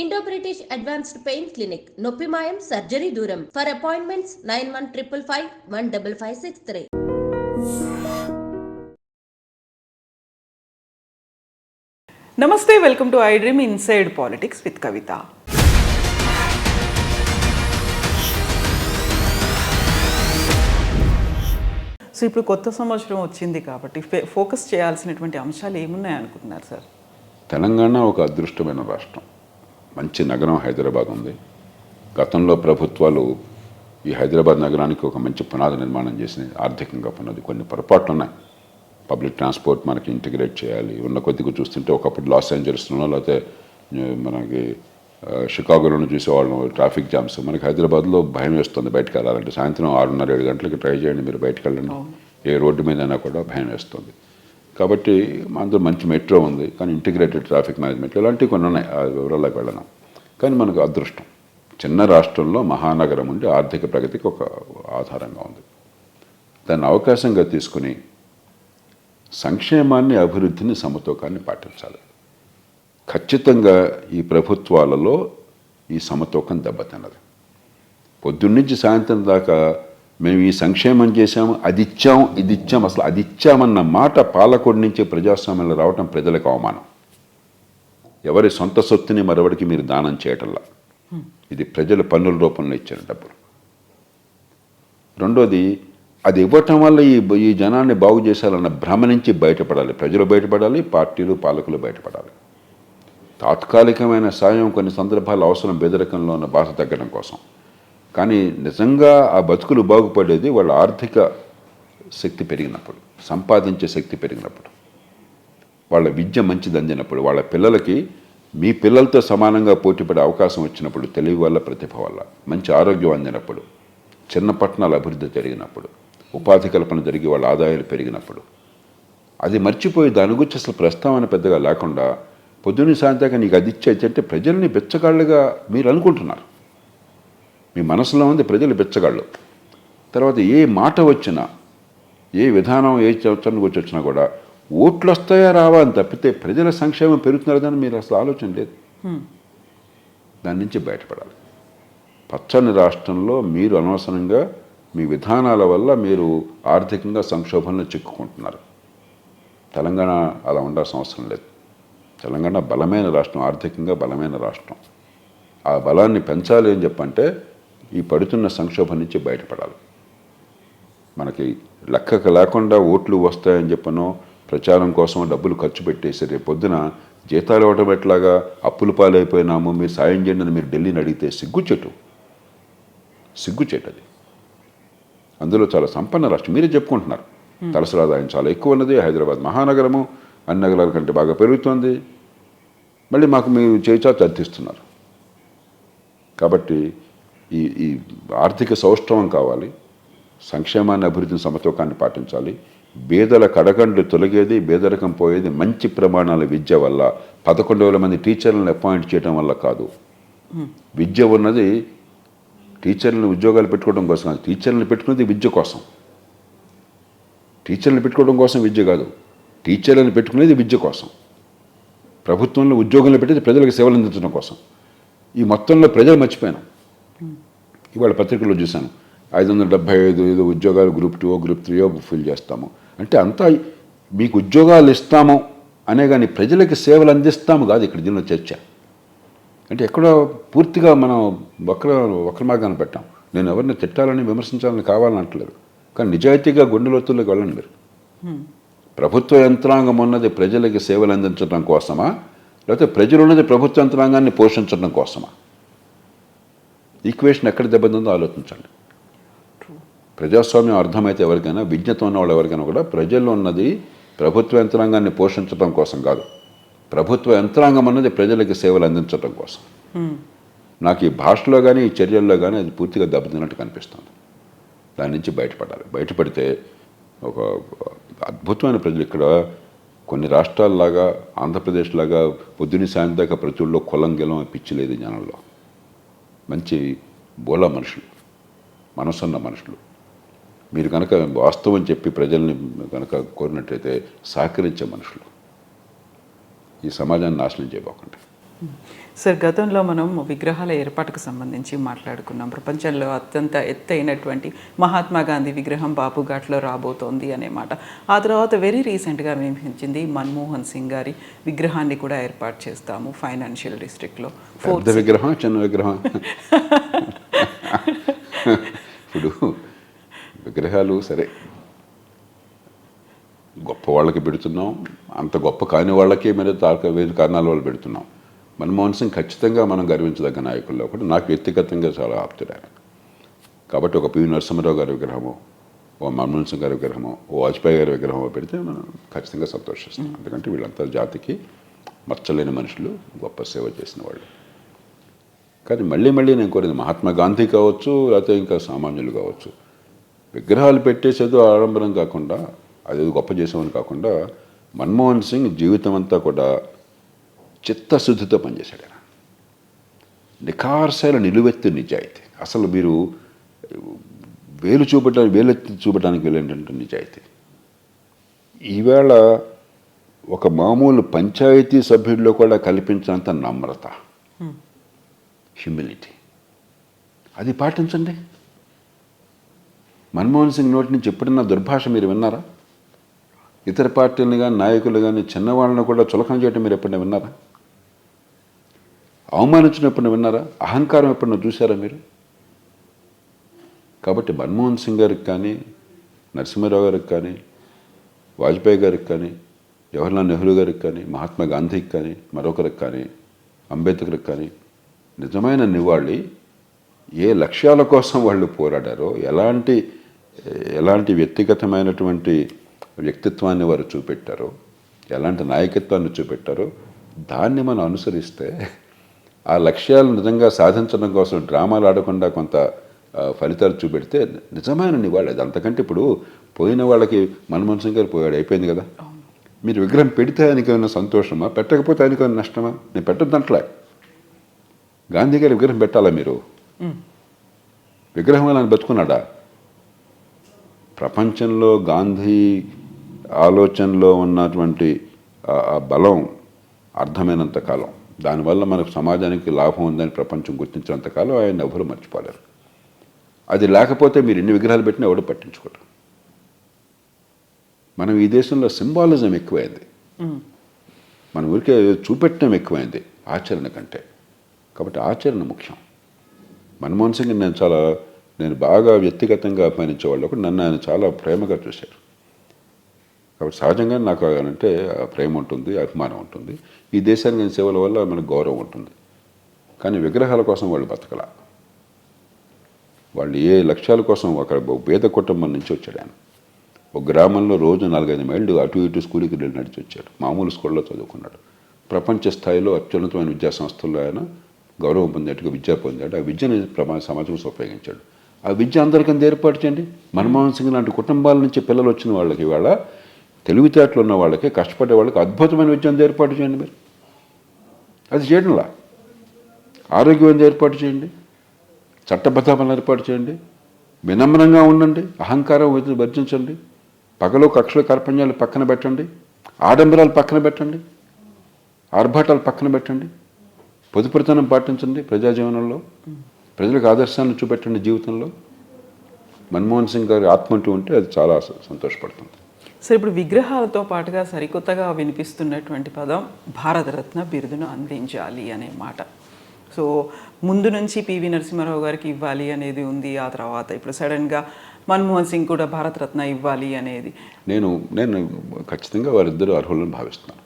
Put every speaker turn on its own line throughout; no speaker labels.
Indo British advanced pain clinic నొప్పి మాయం surgery దూరం ఫర్ అపాయింట్మెంట్స్ 9155515563.
నమస్తే, welcome to I dream inside politics with Kavitha. So ఇప్పుడు కొత్త సంవత్సరం వచ్చింది కాబట్టి ఫోకస్ చేయాల్సినటువంటి అంశాలు ఏమున్నాయి అనుకుంటున్నారు సార్?
తెలంగాణ ఒక అదృష్టమైన రాష్ట్రం, మంచి నగరం హైదరాబాద్ ఉంది. గతంలో ప్రభుత్వాలు ఈ హైదరాబాద్ నగరానికి ఒక మంచి పునాది నిర్మాణం చేసినాయి. ఆర్థికంగా పునాది కొన్ని పొరపాట్లు ఉన్నాయి. పబ్లిక్ ట్రాన్స్పోర్ట్ మనకి ఇంటిగ్రేట్ చేయాలి. ఉన్న కొద్దిగా చూస్తుంటే ఒకప్పుడు లాస్ ఏంజల్స్లోనో లేకపోతే మనకి షికాగోలోనూ చూసేవాళ్ళం ట్రాఫిక్ జామ్స్. మనకి హైదరాబాద్లో భయం వేస్తుంది బయటకు వెళ్ళాలంటే. సాయంత్రం 6:30-7 గంటలకి ట్రై చేయండి, మీరు బయటకు వెళ్ళండి, ఏ రోడ్డు మీద అయినా కూడా భయం వేస్తుంది. కాబట్టి అందులో మంచి మెట్రో ఉంది, కానీ ఇంటిగ్రేటెడ్ ట్రాఫిక్ మేనేజ్మెంట్ ఇలాంటివి కొన్ని ఉన్నాయి, ఆ వివరాలకు వెళ్ళను. కానీ మనకు అదృష్టం, చిన్న రాష్ట్రంలో మహానగరం ఉండి ఆర్థిక ప్రగతికి ఒక ఆధారంగా ఉంది. దాన్ని అవకాశంగా తీసుకుని సంక్షేమాన్ని, అభివృద్ధిని, సమతూకాన్ని పాటించాలి. ఖచ్చితంగా ఈ ప్రభుత్వాలలో ఈ సమతూకం దెబ్బతిన్నది. పొద్దున్నుంచి సాయంత్రం దాకా మేము ఈ సంక్షేమం చేశాము, అది ఇచ్చాం, ఇది ఇచ్చాం, అసలు అది ఇచ్చామన్న మాట పాలకుడి నుంచి ప్రజాస్వామ్యంలో రావటం ప్రజలకు అవమానం. ఎవరి సొంత సొత్తుని మరొకరికి మీరు దానం చేయటంలా. ఇది ప్రజల పన్నుల రూపంలో ఇచ్చిన డబ్బులు. రెండోది, అది ఇవ్వటం వల్ల ఈ జనాన్ని బాగు చేశారన్న భ్రమ నుంచి బయటపడాలి. ప్రజలు బయటపడాలి, పార్టీలు, పాలకులు బయటపడాలి. తాత్కాలికమైన సాయం కొన్ని సందర్భాలు అవసరం, పేదరికంలో ఉన్న బాధ తగ్గడం కోసం. కానీ నిజంగా ఆ బతుకులు బాగుపడేది వాళ్ళ ఆర్థిక శక్తి పెరిగినప్పుడు, సంపాదించే శక్తి పెరిగినప్పుడు, వాళ్ళ విద్య మంచిది అందినప్పుడు, వాళ్ళ పిల్లలకి మీ పిల్లలతో సమానంగా పోటీపడే అవకాశం వచ్చినప్పుడు, తెలివి వల్ల, ప్రతిభ వల్ల, మంచి ఆరోగ్యం అందినప్పుడు, చిన్న పట్టణాల అభివృద్ధి జరిగినప్పుడు, ఉపాధి కల్పన జరిగి వాళ్ళ ఆదాయాలు పెరిగినప్పుడు. అది మర్చిపోయి దాని గురించి అసలు ప్రస్తావన పెద్దగా లేకుండా పొద్దున్న సాయంత్రం నీకు అది ఇచ్చేదంటే ప్రజల్ని బెచ్చగాళ్ళుగా మీరు అనుకుంటున్నారు. మీ మనసులో ఉంది ప్రజలు బెచ్చగాళ్ళు. తర్వాత ఏ మాట వచ్చినా, ఏ విధానం, ఏ చర్చను గురించి వచ్చినా కూడా ఓట్లు వస్తాయా రావా అని తప్పితే ప్రజల సంక్షేమం పెరుగుతున్నదని మీరు అసలు ఆలోచన లేదు. దాని నుంచి బయటపడాలి. పచ్చని రాష్ట్రంలో మీరు అనవసరంగా మీ విధానాల వల్ల మీరు ఆర్థికంగా సంక్షోభంలో చిక్కుకుంటున్నారు. తెలంగాణ అలా ఉండాల్సిన అవసరం లేదు. తెలంగాణ బలమైన రాష్ట్రం, ఆర్థికంగా బలమైన రాష్ట్రం. ఆ బలాన్ని పెంచాలి అని చెప్పంటే ఈ పడుతున్న సంక్షోభం నుంచి బయటపడాలి. మనకి లెక్కకు లేకుండా ఓట్లు వస్తాయని చెప్పనో ప్రచారం కోసం డబ్బులు ఖర్చు పెట్టేసి రేపు పొద్దున జీతాలు ఇవ్వటం ఎట్లాగా, అప్పుల పాలైపోయినాము, మీరు సాయం చేయండి అని మీరు ఢిల్లీని అడిగితే సిగ్గుచేటు అది. అందులో చాలా సంపన్న రాష్ట్రం, మీరే చెప్పుకుంటున్నారు. తలసరి ఆదాయం చాలా ఎక్కువ ఉన్నది, హైదరాబాద్ మహానగరము అన్ని నగరాల కంటే బాగా పెరుగుతుంది. మళ్ళీ మాకు మీరు చేచాచి అర్థిస్తున్నారు. కాబట్టి ఈ ఆర్థిక సౌష్ఠవం కావాలి, సంక్షేమాన్ని, అభివృద్ధిని, సమతూకాన్ని పాటించాలి. బేదల కడగండ్లు తొలగేది, బేదరికం పోయేది మంచి ప్రమాణాల విద్య వల్ల. 11,000 మంది టీచర్లను అపాయింట్ చేయడం వల్ల కాదు. విద్య ఉన్నది టీచర్లను ఉద్యోగాలు పెట్టుకోవడం కోసం కాదు, టీచర్లను పెట్టుకున్నది విద్య కోసం. టీచర్లను పెట్టుకోవడం కోసం విద్య కాదు, టీచర్లను పెట్టుకునేది విద్య కోసం. ప్రభుత్వంలో ఉద్యోగంలో పెట్టేది ప్రజలకు సేవలు అందించడం కోసం. ఈ మొత్తంలో ప్రజలు మర్చిపోయాను. ఇవాళ పత్రికల్లో చూశాను 575 ఉద్యోగాలు గ్రూప్ 2 గ్రూప్ 3 ఫిల్ చేస్తాము అంటే అంతా మీకు ఉద్యోగాలు ఇస్తాము అనే కానీ ప్రజలకి సేవలు అందిస్తాము కాదు ఇక్కడ దీనిలో చర్చ. అంటే ఎక్కడో పూర్తిగా మనం వక్ర మార్గాన్ని పెట్టాం. నేను ఎవరిని తిట్టాలని, విమర్శించాలని కావాలని అంటలేదు, కానీ నిజాయితీగా గుండెలోతుల్లోకి వెళ్ళండి మీరు. ప్రభుత్వ యంత్రాంగం ఉన్నది ప్రజలకి సేవలు అందించడం కోసమా, లేకపోతే ప్రజలు ఉన్నది ప్రభుత్వ యంత్రాంగాన్ని పోషించడం కోసమా? ఈక్వేషన్ ఎక్కడ దెబ్బతిందో ఆలోచించండి. ప్రజాస్వామ్యం అర్థమైతే ఎవరికైనా, విజ్ఞత ఉన్న వాళ్ళు ఎవరికైనా కూడా ప్రజల్లో ఉన్నది ప్రభుత్వ యంత్రాంగాన్ని పోషించడం కోసం కాదు, ప్రభుత్వ యంత్రాంగం అన్నది ప్రజలకి సేవలు అందించడం కోసం. నాకు ఈ భాషలో కానీ ఈ చర్యల్లో కానీ అది పూర్తిగా దెబ్బతిన్నట్టు కనిపిస్తుంది. దాని నుంచి బయటపడాలి. బయటపడితే ఒక అద్భుతమైన ప్రజలు ఇక్కడ కొన్ని రాష్ట్రాల్లాగా, ఆంధ్రప్రదేశ్ లాగా పొద్దున్న సాయంత్రం దాకా ప్రజల్లో కులం గెలం పిచ్చి లేదు జనంలో. మంచి బోలా మనుషులు, మనసున్న మనుషులు. మీరు కనుక వాస్తవం చెప్పి ప్రజల్ని కనుక కోరినట్టయితే సహకరించే మనుషులు. ఈ సమాజాన్ని నాశనం చేయబోకండి.
సార్, గతంలో మనం విగ్రహాల ఏర్పాటుకు సంబంధించి మాట్లాడుకున్నాం. ప్రపంచంలో అత్యంత ఎత్తైనటువంటి మహాత్మా గాంధీ విగ్రహం బాపుఘాట్లో రాబోతోంది అనే మాట. ఆ తర్వాత వెరీ రీసెంట్గా వినిపించింది మన్మోహన్ సింగ్ గారి విగ్రహాన్ని కూడా ఏర్పాటు చేస్తాము ఫైనాన్షియల్ డిస్ట్రిక్ట్లో.
పెద్ద విగ్రహం, చిన్న విగ్రహం? ఇప్పుడు విగ్రహాలు సరే గొప్ప వాళ్ళకి పెడుతున్నాం, అంత గొప్ప కాని వాళ్ళకి మీద వేరు కారణాల వాళ్ళు పెడుతున్నాం. మన్మోహన్ సింగ్ ఖచ్చితంగా మనం గర్వించదగ్గ నాయకుల్లో ఒకటి. నాకు వ్యక్తిగతంగా చాలా ఆప్తుడాను. కాబట్టి ఒక పివి నరసింహారావు గారి విగ్రహము, ఓ మన్మోహన్ సింగ్ గారి విగ్రహము, ఓ వాజ్పేయి గారి విగ్రహము పెడితే మనం ఖచ్చితంగా సంతోషిస్తాం. ఎందుకంటే వీళ్ళంతా జాతికి మచ్చలేని మనుషులు, గొప్ప సేవ చేసిన వాళ్ళు. కానీ మళ్ళీ నేను కోరింది మహాత్మా గాంధీ కావచ్చు, లేకపోతే ఇంకా సామాన్యులు కావచ్చు, విగ్రహాలు పెట్టేసేదో ఆడంబరం కాకుండా, అది గొప్ప చేసామని కాకుండా, మన్మోహన్ సింగ్ జీవితం అంతా కూడా చిత్తశుద్ధితో పనిచేశాడు. ఆయన నిఖార్సైన నిలువెత్తు నిజాయితీ. అసలు మీరు వేలెత్తి చూపడానికి వెళ్ళేంటంటే నిజాయితీ. ఈవేళ ఒక మామూలు పంచాయతీ సభ్యుల్లో కూడా కల్పించినంత నమ్రత, హ్యూమిలిటీ, అది పాటించండి. మన్మోహన్ సింగ్ నోటి నుంచి ఎప్పుడన్నా దుర్భాష మీరు విన్నారా? ఇతర పార్టీలను కానీ నాయకులు కానీ చిన్నవాళ్ళను కూడా చులకన చేయడం మీరు ఎప్పుడైనా విన్నారా? అవమానించినప్పుడు విన్నారా? అహంకారం ఎప్పుడన్నా చూసారా మీరు? కాబట్టి మన్మోహన్ సింగ్ గారికి కానీ, నరసింహారావు గారికి కానీ, వాజ్పేయి గారికి కానీ, జవహర్లాల్ నెహ్రూ గారికి కానీ, మహాత్మా గాంధీకి కానీ, మరొకరికి కానీ, అంబేద్కర్కి కానీ నిజమైన నివాళి ఏ లక్ష్యాల కోసం వాళ్ళు పోరాడారో, ఎలాంటి వ్యక్తిగతమైనటువంటి వ్యక్తిత్వాన్ని వారు చూపెట్టారో, ఎలాంటి నాయకత్వాన్ని చూపెట్టారో దాన్ని మనం అనుసరిస్తే ఆ లక్ష్యాలు నిజంగా సాధించడం కోసం డ్రామాలు ఆడకుండా కొంత ఫలితాలు చూపెడితే నిజమైన నివాళి అది. అంతకంటే ఇప్పుడు పోయిన వాళ్ళకి మన్మోహన్ సింగ్ గారు పోయాడు, అయిపోయింది కదా. మీరు విగ్రహం పెడితే ఆయనకి ఏమైనా సంతోషమా, పెట్టకపోతే ఆయనకి ఏమైనా నష్టమా? నేను పెట్టొద్దంట్లే. గాంధీ గారి విగ్రహం పెట్టాలా మీరు? విగ్రహం ఆయన బతుకున్నాడా? ప్రపంచంలో గాంధీ ఆలోచనలో ఉన్నటువంటి ఆ బలం అర్థమైనంత కాలం, దానివల్ల మనకు సమాజానికి లాభం ఉందని ప్రపంచం గుర్తించినంత కాలం ఆయన ఎవరు మర్చిపోలేరు. అది లేకపోతే మీరు ఎన్ని విగ్రహాలు పెట్టినా ఎవరు పట్టించుకోరు. మనం ఈ దేశంలో సింబాలిజం ఎక్కువైంది, మన ఊరికే చూపెట్టడం ఎక్కువైంది ఆచరణ కంటే. కాబట్టి ఆచరణ ముఖ్యం. మన్మోహన్ సింగ్ నేను బాగా వ్యక్తిగతంగా అభిమానించేవాళ్ళు ఒకటి, నన్ను ఆయన చాలా ప్రేమగా చూశారు. కాబట్టి సహజంగా నాకు అంటే ప్రేమ ఉంటుంది, అభిమానం ఉంటుంది. ఈ దేశానికి ఆయన సేవల వల్ల మనకు గౌరవం ఉంటుంది. కానీ విగ్రహాల కోసం వాళ్ళు బతకల. వాళ్ళు ఏ లక్ష్యాల కోసం, అక్కడ పేద కుటుంబం నుంచి వచ్చాడు ఆయన. ఒక గ్రామంలో రోజు 4-5 మైళ్ళు అటు ఇటు స్కూల్కి వెళ్ళి నడిచి వచ్చాడు. మామూలు స్కూల్లో చదువుకున్నాడు. ప్రపంచ స్థాయిలో అత్యున్నతమైన విద్యా సంస్థల్లో ఆయన గౌరవం పొందేట్టుగా విద్య పొందాడు. ఆ విద్యను సమాజం కోసం ఉపయోగించాడు. ఆ విద్య అందరికీ ఏర్పాటు చేయండి. మన్మోహన్ సింగ్ లాంటి కుటుంబాల నుంచి పిల్లలు వచ్చిన వాళ్ళకి, ఇవాళ తెలివితేటలు ఉన్న వాళ్ళకి, కష్టపడే వాళ్ళకి అద్భుతమైన విద్యను ఏర్పాటు చేయండి. మీరు అది చేయడంలా. ఆరోగ్యం ఏర్పాటు చేయండి, చట్టబద్ధమని ఏర్పాటు చేయండి, వినమ్రంగా ఉండండి, అహంకారం వర్జించండి, పగలు కక్షలు కర్పణ్యాలు పక్కన పెట్టండి, ఆడంబరాలు పక్కన పెట్టండి, ఆర్భాటాలు పక్కన పెట్టండి, పొదుపురితనం పాటించండి ప్రజాజీవనంలో, ప్రజలకు ఆదర్శాన్ని చూపెట్టండి జీవితంలో. మన్మోహన్ సింగ్ గారి ఆత్మంటూ ఉంటే అది చాలా సంతోషపడుతుంది.
సో ఇప్పుడు విగ్రహాలతో పాటుగా సరికొత్తగా వినిపిస్తున్నటువంటి పదం భారతరత్న బిరుదును అందించాలి అనే మాట. సో ముందు నుంచి పివి నరసింహారావు గారికి ఇవ్వాలి అనేది ఉంది. ఆ తర్వాత ఇప్పుడు సడన్గా మన్మోహన్ సింగ్ కూడా భారతరత్న ఇవ్వాలి అనేది
నేను ఖచ్చితంగా వారిద్దరూ అర్హులను భావిస్తున్నాను.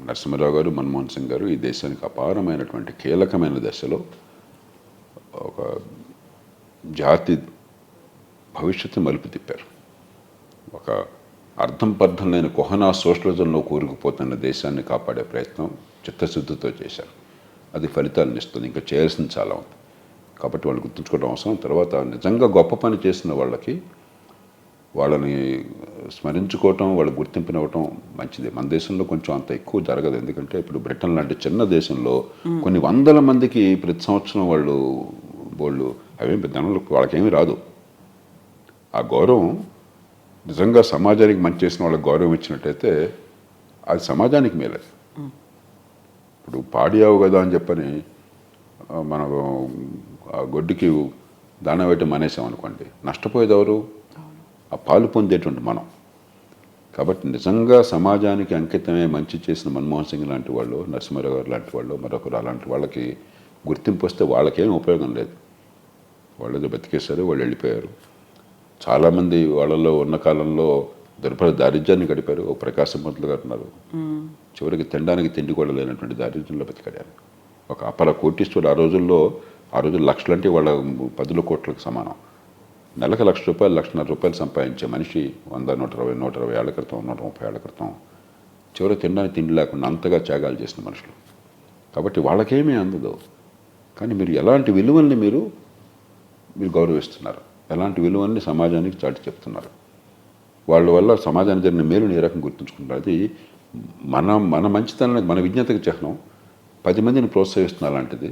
నరసింహారావు గారు, మన్మోహన్ సింగ్ గారు ఈ దేశానికి అపారమైనటువంటి కీలకమైన దశలో ఒక జాతి భవిష్యత్తు మలుపు తిప్పారు. ఒక అర్థం పర్థం లేని కొహనా సోషలిజంలో కూరుకుపోతున్న దేశాన్ని కాపాడే ప్రయత్నం చిత్తశుద్ధితో చేశారు. అది ఫలితాలను ఇస్తుంది. ఇంకా చేయాల్సింది చాలా ఉంది. కాబట్టి వాళ్ళు గుర్తుంచుకోవడం అవసరం. తర్వాత నిజంగా గొప్ప పని చేసిన వాళ్ళని స్మరించుకోవటం, వాళ్ళకి గుర్తింపునివ్వటం మంచిది. మన దేశంలో కొంచెం అంత ఎక్కువ జరగదు. ఎందుకంటే ఇప్పుడు బ్రిటన్ లాంటి చిన్న దేశంలో కొన్ని వందల మందికి ప్రతి సంవత్సరం వాళ్ళు అవేం పెద్ద వాళ్ళకేమీ రాదు. ఆ గౌరవం నిజంగా సమాజానికి మంచి చేసిన వాళ్ళకి గౌరవం ఇచ్చినట్టయితే అది సమాజానికి మేలది. ఇప్పుడు పాడియావు కదా అని చెప్పని మనం ఆ గొడ్డుకి దాణా వేయటం మానేసాం అనుకోండి, నష్టపోయేది ఎవరు? ఆ పాలు పొందేటువంటి మనం. కాబట్టి నిజంగా సమాజానికి అంకితమే మంచి చేసిన మన్మోహన్ సింగ్ లాంటి వాళ్ళు, నరసింహారావు గారు లాంటి వాళ్ళు, మరొకరు అలాంటి వాళ్ళకి గుర్తింపు వస్తే వాళ్ళకేం ఉపయోగం లేదు. వాళ్ళు ఏదో బతికేశారు, వాళ్ళు వెళ్ళిపోయారు. చాలామంది వాళ్ళలో ఉన్న కాలంలో దుర్భర దారిద్ర్యాన్ని గడిపారు. ఒక ప్రకాశం పంతులు గారు ఉన్నారు, చివరికి తినడానికి తిండి కూడా లేనటువంటి దారిద్ర్యంలో బతికాడు. ఒక అపర కోటీశ్వరుడు ఆ రోజుల్లో లక్షలు అంటే వాళ్ళ 10 కోట్లకు సమానం. నెలకు ₹1,00,000 ₹1,50,000 సంపాదించే మనిషి 100, 120 ఏళ్ల క్రితం, 130 ఏళ్ల క్రితం చివరికి తినడానికి తిండి లేకుండా అంతగా త్యాగాలు చేసిన మనుషులు. కాబట్టి వాళ్ళకేమీ అందదు. కానీ మీరు ఎలాంటి విలువల్ని మీరు గౌరవిస్తున్నారు, ఎలాంటి విలువల్ని సమాజానికి చాటి చెప్తున్నారు, వాళ్ళ వల్ల సమాజానికి జరిగిన మేలుని ఏ రకంగా గుర్తుంచుకుంటారు. అది మన మంచితనానికి, మన విజ్ఞతకి చిహ్నం. 10 మందిని ప్రోత్సహిస్తున్న అలాంటిది.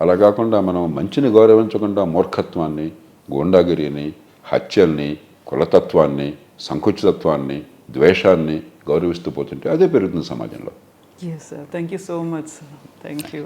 అలా కాకుండా మనం మంచిని గౌరవించకుండా మూర్ఖత్వాన్ని, గూండాగిరిని, హత్యల్ని, కులతత్వాన్ని, సంకుచితత్వాన్ని, ద్వేషాన్ని గౌరవిస్తూ పోతుంటే అదే పెరుగుతుంది సమాజంలో.
Yes, sir. Thank you so much, sir. Thank you.